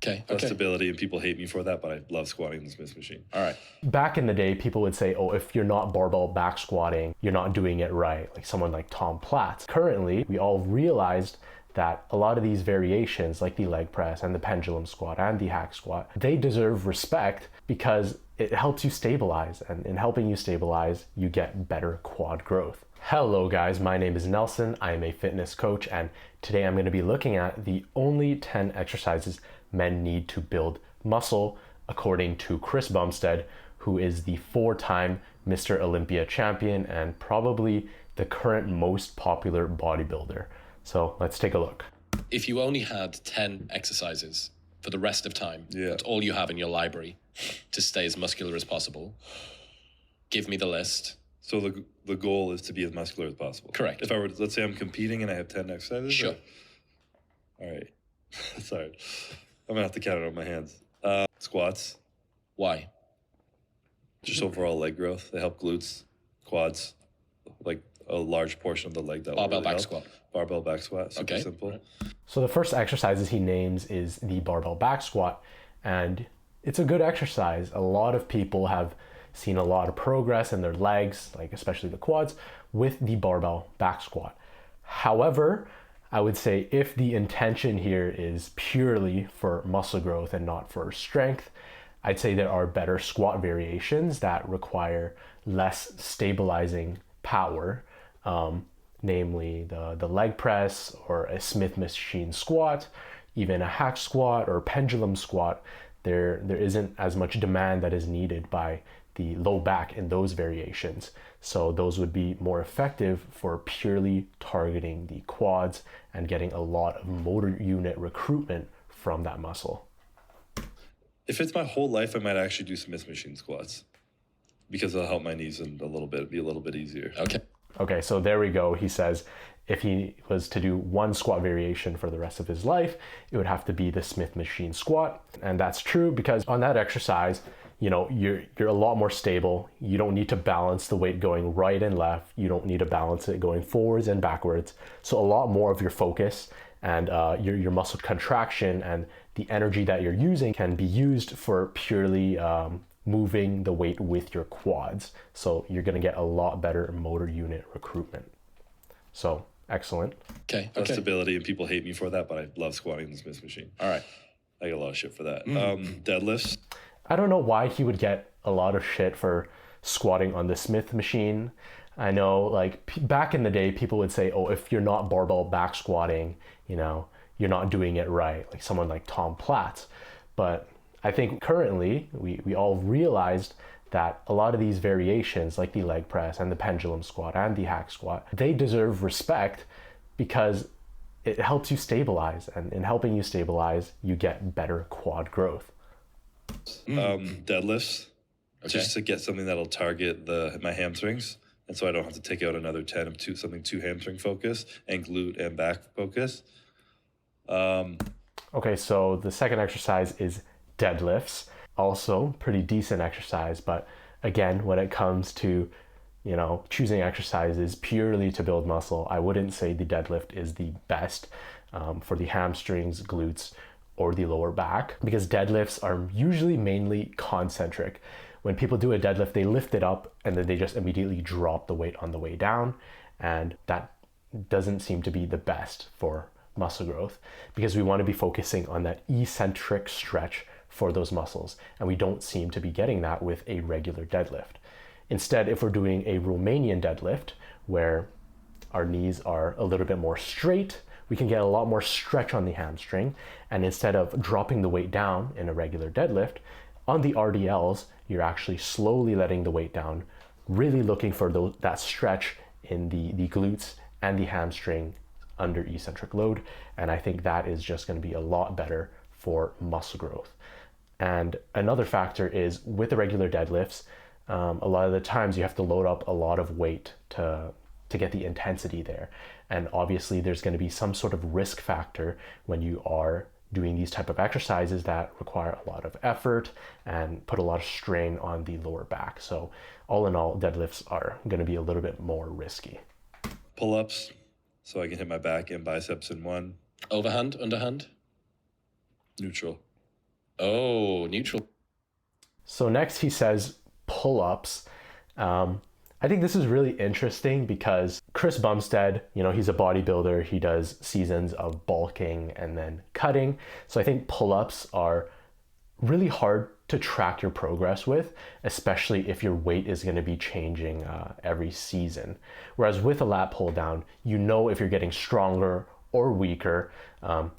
Less stability, and people hate me for that, but I love squatting in the Smith machine. All right. Back in the day, people would say, oh, if you're not barbell back squatting, you're not doing it right, like someone like Tom Platz. Currently, we all realized that a lot of these variations, like the leg press and the pendulum squat and the hack squat, they deserve respect because it helps you stabilize, and in helping you stabilize, you get better quad growth. Hello guys, my name is Nelson. I am a fitness coach, and today I'm going to be looking at the only 10 exercises men need to build muscle, according to Chris Bumstead, who is the 4-time Mr. Olympia champion and probably the current most popular bodybuilder. So let's take a look. If you only had 10 exercises for the rest of time, that's all you have in your library to stay as muscular as possible, give me the list. So the goal is to be as muscular as possible. Correct. If I were, let's say I'm competing and I have 10 exercises. Sure. All right. Sorry. I'm gonna have to count it on my hands. Squats. Why? Just overall leg growth. They help glutes, quads, like a large portion of the leg. That Barbell really back help. squat. Barbell back squat. Super simple. Right. So the first exercises he names is the barbell back squat, and it's a good exercise. A lot of people have seen a lot of progress in their legs, like especially the quads, with the barbell back squat. However, I would say if the intention here is purely for muscle growth and not for strength, I'd say there are better squat variations that require less stabilizing power, namely the leg press or a Smith machine squat, even a hack squat or pendulum squat. There isn't as much demand that is needed by the low back in those variations. So those would be more effective for purely targeting the quads and getting a lot of motor unit recruitment from that muscle. If it's my whole life, I might actually do Smith machine squats because it'll help my knees and be a little bit easier. Okay, so there we go. He says if he was to do one squat variation for the rest of his life, it would have to be the Smith machine squat. And that's true because on that exercise, you know, you're a lot more stable. You don't need to balance the weight going right and left. You don't need to balance it going forwards and backwards. So a lot more of your focus and your muscle contraction and the energy that you're using can be used for purely moving the weight with your quads. So you're gonna get a lot better motor unit recruitment. So excellent. Okay. Less stability, and people hate me for that, but I love squatting in the Smith machine. All right. I get a lot of shit for that. Deadlifts. I don't know why he would get a lot of shit for squatting on the Smith machine. I know, like, back in the day, people would say, oh, if you're not barbell back squatting, you know, you're not doing it right, like someone like Tom Platz. But I think currently we all realized that a lot of these variations, like the leg press and the pendulum squat and the hack squat, they deserve respect because it helps you stabilize, and in helping you stabilize, you get better quad growth. Deadlifts, just to get something that'll target my hamstrings, and so I don't have to take out another 10 of something too hamstring focused and glute and back focus. Okay, so the second exercise is deadlifts. Also pretty decent exercise, but again, when it comes to, you know, choosing exercises purely to build muscle, I wouldn't say the deadlift is the best for the hamstrings, glutes, or the lower back, because deadlifts are usually mainly concentric. When people do a deadlift, they lift it up and then they just immediately drop the weight on the way down, and that doesn't seem to be the best for muscle growth because we want to be focusing on that eccentric stretch for those muscles, and we don't seem to be getting that with a regular deadlift. Instead, if we're doing a Romanian deadlift where our knees are a little bit more straight, we can get a lot more stretch on the hamstring, and instead of dropping the weight down in a regular deadlift, on the RDLs, you're actually slowly letting the weight down, really looking for that stretch in the glutes and the hamstring under eccentric load, and I think that is just going to be a lot better for muscle growth. And another factor is with the regular deadlifts, a lot of the times you have to load up a lot of weight to get the intensity there. And obviously there's going to be some sort of risk factor when you are doing these type of exercises that require a lot of effort and put a lot of strain on the lower back. So all in all, deadlifts are going to be a little bit more risky. Pull-ups, so I can hit my back and biceps in one. Overhand, underhand? Neutral. Oh, neutral. So next he says pull-ups. I think this is really interesting because Chris Bumstead, he's a bodybuilder. He does seasons of bulking and then cutting. So I think pull-ups are really hard to track your progress with, especially if your weight is going to be changing every season. Whereas with a lat pull down, if you're getting stronger or weaker,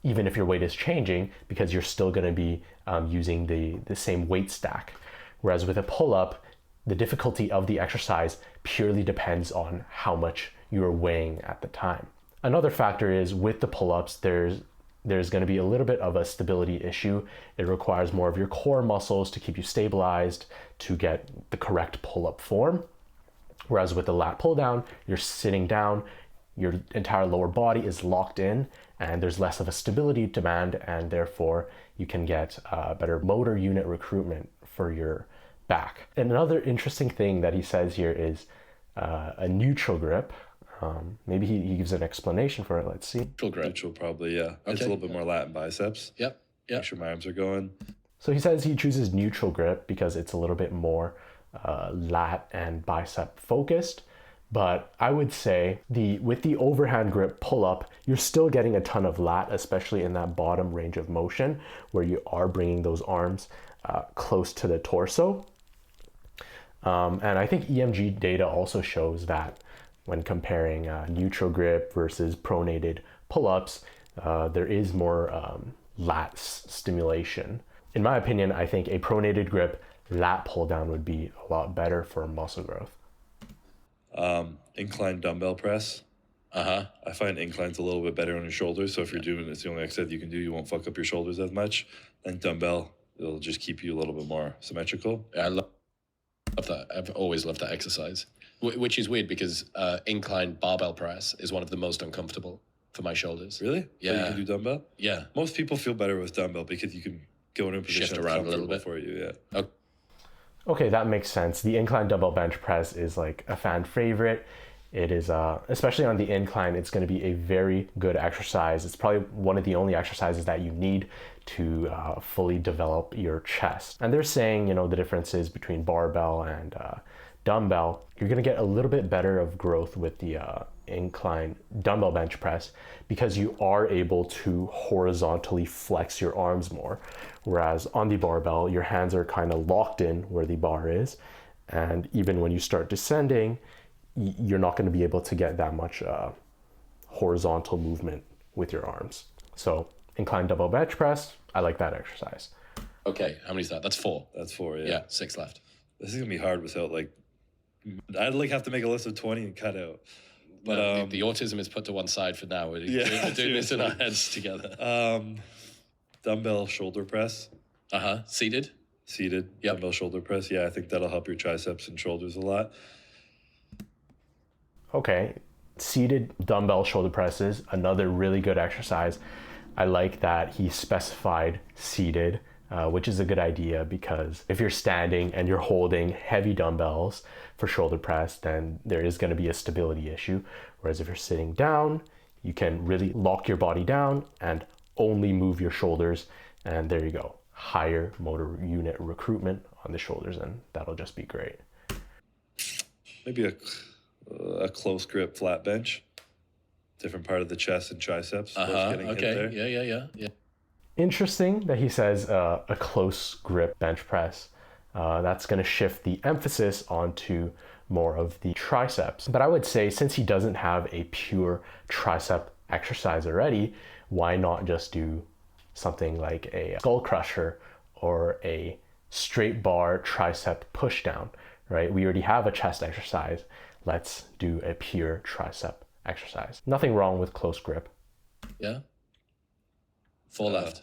even if your weight is changing, because you're still going to be using the same weight stack. Whereas with a pull-up, the difficulty of the exercise purely depends on how much you're weighing at the time. Another factor is with the pull-ups, there's going to be a little bit of a stability issue. It requires more of your core muscles to keep you stabilized to get the correct pull-up form. Whereas with the lat pull down, you're sitting down, your entire lower body is locked in, and there's less of a stability demand, and therefore you can get better motor unit recruitment for your back. And another interesting thing that he says here is a neutral grip. Maybe he gives an explanation for it. Let's see. Neutral grip. Neutral, probably, yeah. Okay. It's a little bit more lat and biceps. Yep. Make sure my arms are going. So he says he chooses neutral grip because it's a little bit more lat and bicep focused. But I would say with the overhand grip pull-up, you're still getting a ton of lat, especially in that bottom range of motion where you are bringing those arms close to the torso. And I think EMG data also shows that when comparing neutral grip versus pronated pull-ups, there is more lat stimulation. In my opinion, I think a pronated grip lat pull down would be a lot better for muscle growth. Incline dumbbell press. I find incline's a little bit better on your shoulders. So if you're doing it's the only exercise you can do, you won't fuck up your shoulders as much. And dumbbell, it'll just keep you a little bit more symmetrical. I love that. I've always loved that exercise, which is weird because incline barbell press is one of the most uncomfortable for my shoulders. Really? Yeah. So you can do dumbbell? Yeah. Most people feel better with dumbbell because you can go in a position shift around a little bit for you. Yeah. Okay, that makes sense. The incline dumbbell bench press is like a fan favorite. It is, especially on the incline, it's going to be a very good exercise. It's probably one of the only exercises that you need to fully develop your chest. And they're saying, the differences between barbell and dumbbell, you're going to get a little bit better of growth with the incline dumbbell bench press because you are able to horizontally flex your arms more. Whereas on the barbell, your hands are kind of locked in where the bar is. And even when you start descending, you're not going to be able to get that much horizontal movement with your arms. So incline dumbbell bench press, I like that exercise. Okay, how many is that? That's 4. That's 4, yeah. Yeah, 6 left. This is going to be hard without I'd have to make a list of 20 and cut out. But the autism is put to one side for now. We're doing this in our heads together. Dumbbell shoulder press. Seated? Seated. Yep. Dumbbell shoulder press. Yeah, I think that'll help your triceps and shoulders a lot. Okay, seated dumbbell shoulder presses, another really good exercise. I like that he specified seated, which is a good idea because if you're standing and you're holding heavy dumbbells for shoulder press, then there is going to be a stability issue. Whereas if you're sitting down, you can really lock your body down and only move your shoulders, and there you go. Higher motor unit recruitment on the shoulders, and that'll just be great. Maybe a close grip flat bench, different part of the chest and triceps. Okay. Yeah. Interesting that he says a close grip bench press. That's going to shift the emphasis onto more of the triceps. But I would say since he doesn't have a pure tricep exercise already, why not just do something like a skull crusher or a straight bar tricep push down, right? We already have a chest exercise. Let's do a pure tricep exercise. Nothing wrong with close grip. Yeah. 4 left.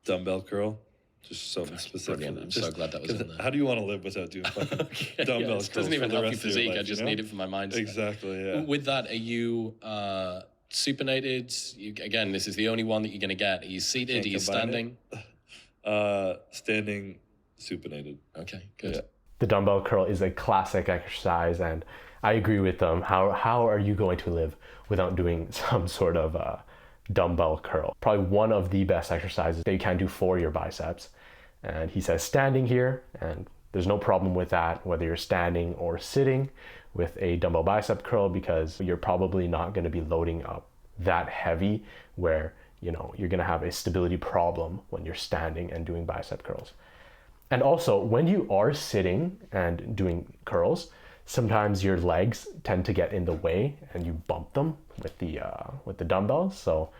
Dumbbell curl. Just something specific. Brilliant. I'm so glad that was in there. How do you want to live without doing fucking dumbbell curls? It doesn't even help your physique. Life, I just need it for my mindset. Exactly, yeah. With that, are you supinated? Again, this is the only one that you're going to get. Are you seated? Are you standing? Standing, supinated. Okay, good. Yeah. The dumbbell curl is a classic exercise, and I agree with them. How are you going to live without doing some sort of dumbbell curl. Probably one of the best exercises that you can do for your biceps. And he says standing here, and there's no problem with that, whether you're standing or sitting with a dumbbell bicep curl, because you're probably not going to be loading up that heavy where, you know, you're going to have a stability problem when you're standing and doing bicep curls. And also, when you are sitting and doing curls, sometimes your legs tend to get in the way and you bump them with the dumbbells. So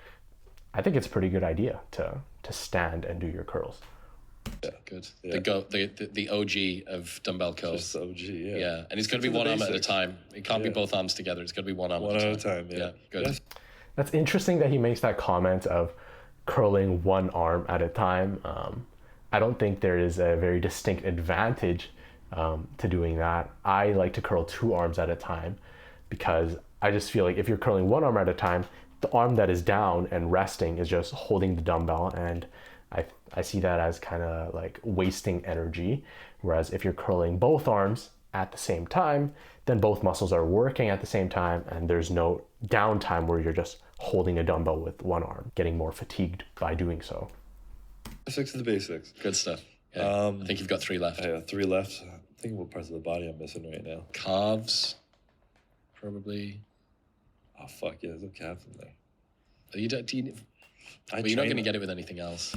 I think it's a pretty good idea to stand and do your curls. Yeah, good. Yeah. The OG of dumbbell curls. Just the OG, yeah. Yeah, and it's got to be one arm at a time. It can't be both arms together. It's got to be one arm at a time. Yeah, good. Yes. That's interesting that he makes that comment of curling one arm at a time. I don't think there is a very distinct advantage to doing that. I like to curl two arms at a time because I just feel like if you're curling one arm at a time, the arm that is down and resting is just holding the dumbbell, and I see that as kind of like wasting energy. Whereas if you're curling both arms at the same time, then both muscles are working at the same time and there's no downtime where you're just holding a dumbbell with one arm, getting more fatigued by doing so. Basics of the basics. Good stuff. Yeah. I think you've got 3 left. I have 3 left. I'm thinking what parts of the body I'm missing right now. Calves, probably. Oh, fuck, yeah, there's no calves in there. You're not going to get it with anything else.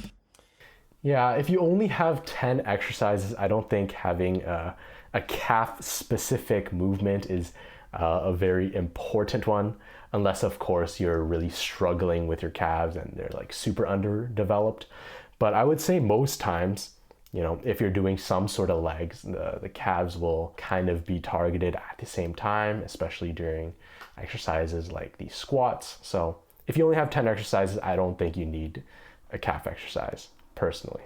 Yeah, if you only have 10 exercises, I don't think having a calf-specific movement is a very important one, unless, of course, you're really struggling with your calves and they're like super underdeveloped. But I would say most times, you know, if you're doing some sort of legs, the calves will kind of be targeted at the same time, especially during exercises like the squats. So if you only have 10 exercises, I don't think you need a calf exercise, personally.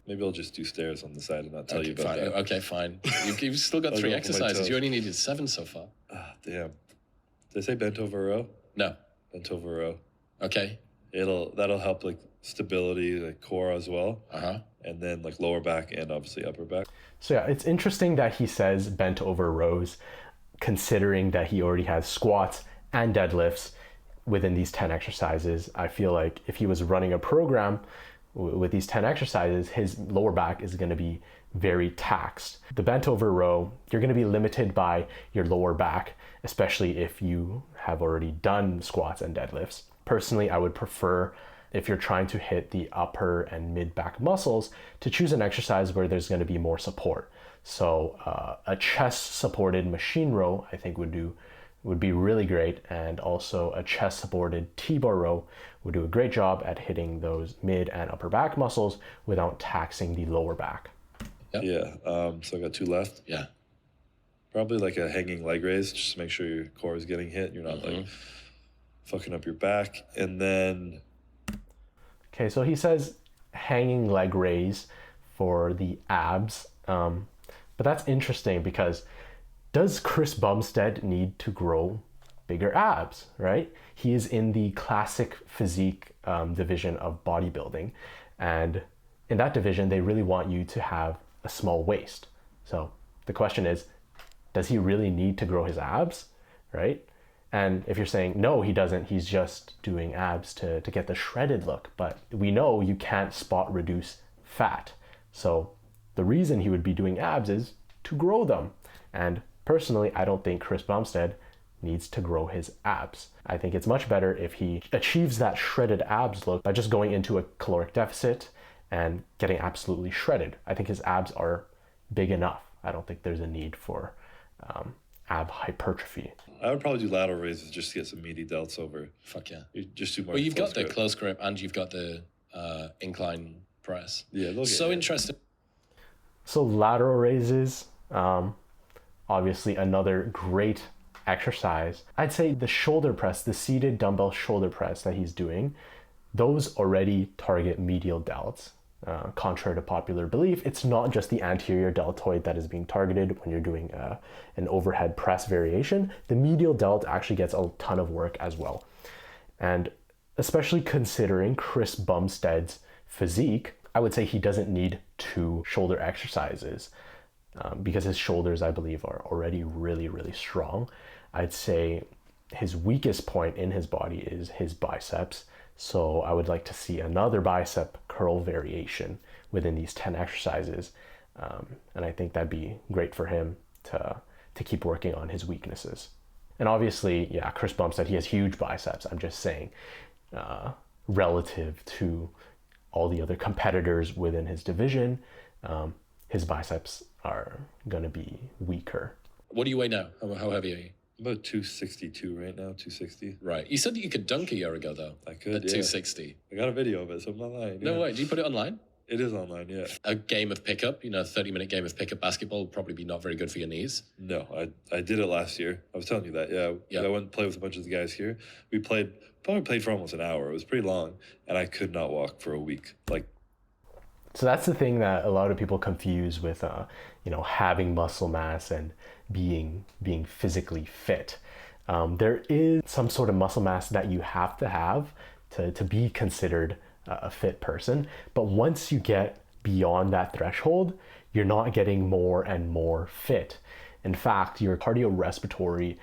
Maybe I'll just do stairs on the side and not tell you about that. Okay, fine. You've still got 3 exercises. You only needed 7 so far. Ah, damn. Did I say bent over row? No. Bent over row. Okay. That'll help like stability, like core as well. Uh-huh. And then like lower back and obviously upper back. So yeah, it's interesting that he says bent over rows, considering that he already has squats and deadlifts within these 10 exercises. I feel like if he was running a program with these 10 exercises, his lower back is going to be very taxed. The bent over row, you're going to be limited by your lower back, especially if you have already done squats and deadlifts. Personally, I would prefer, if you're trying to hit the upper and mid back muscles, to choose an exercise where there's going to be more support. So a chest supported machine row, I think would be really great, and also a chest supported T-bar row would do a great job at hitting those mid and upper back muscles without taxing the lower back. Yep. Yeah. So I got 2 left. Yeah. Probably like a hanging leg raise, just to make sure your core is getting hit. You're not like fucking up your back. And then. Okay, so he says hanging leg raise for the abs. But that's interesting because does Chris Bumstead need to grow bigger abs, right? He is in the classic physique division of bodybuilding. And in that division, they really want you to have a small waist. So the question is, does he really need to grow his abs, right? And if you're saying, no, he doesn't, he's just doing abs to get the shredded look. But we know you can't spot reduce fat. So the reason he would be doing abs is to grow them. And personally, I don't think Chris Bumstead needs to grow his abs. I think it's much better if he achieves that shredded abs look by just going into a caloric deficit and getting absolutely shredded. I think his abs are big enough. I don't think there's a need for ab hypertrophy. I would probably do lateral raises just to get some meaty delts over. Fuck yeah. You just do more. Well, you've got the close grip and you've got the incline press. Yeah, so interesting. So lateral raises, obviously another great exercise. I'd say the shoulder press, the seated dumbbell shoulder press that he's doing, those already target medial delts. Contrary to popular belief, it's not just the anterior deltoid that is being targeted when you're doing an overhead press variation. The medial delt actually gets a ton of work as well. And especially considering Chris Bumstead's physique, I would say he doesn't need 2 shoulder exercises because his shoulders, I believe, are already really, really strong. I'd say his weakest point in his body is his biceps. So I would like to see another bicep curl variation within these 10 exercises. And I think that'd be great for him to keep working on his weaknesses. And obviously, yeah, Chris Bumstead, he has huge biceps. I'm just saying, relative to all the other competitors within his division, his biceps are going to be weaker. What do you weigh now? How heavy are you? About 262 right now, 260. Right. You said that you could dunk a year ago, though. I could, at 260. I got a video of it, so I'm not lying. No way. Do you put it online? It is online, yeah. A game of pickup, a 30-minute game of pickup basketball would probably be not very good for your knees. No, I did it last year. I was telling you that, yeah. I went and played with a bunch of the guys here. We probably played for almost an hour. It was pretty long, and I could not walk for a week. So that's the thing that a lot of people confuse with, having muscle mass and being physically fit. There is some sort of muscle mass that you have to be considered a fit person. But once you get beyond that threshold, you're not getting more and more fit. In fact, your cardiorespiratory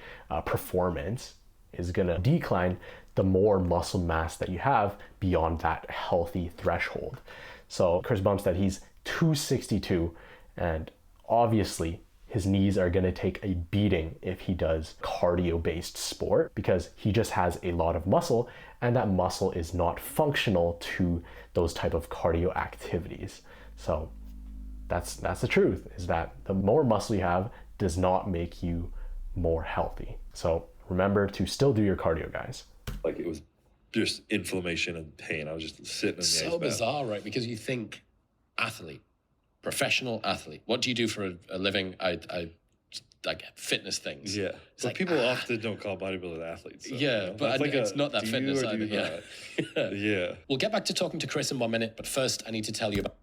performance is going to decline the more muscle mass that you have beyond that healthy threshold. So Chris Bumstead, he's 262, and obviously his knees are going to take a beating if he does cardio-based sport, because he just has a lot of muscle, and that muscle is not functional to those type of cardio activities. So that's the truth, is that the more muscle you have does not make you more healthy. So remember to still do your cardio, guys. It was just inflammation and pain. I was just sitting in the ice bath. So bizarre, right? Because you think athlete, professional athlete. What do you do for a living? I like fitness things. Yeah. But people often don't call bodybuilders athletes. So, but it's not that fitness either. Yeah. We'll get back to talking to Chris in 1 minute, but first I need to tell you about...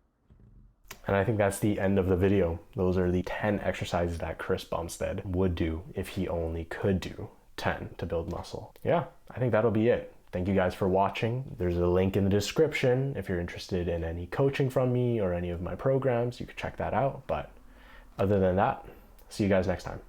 And I think that's the end of the video. Those are the 10 exercises that Chris Bumstead would do if he only could do 10 to build muscle. Yeah, I think that'll be it. Thank you guys for watching. There's a link in the description. If you're interested in any coaching from me or any of my programs, you can check that out. But other than that, see you guys next time.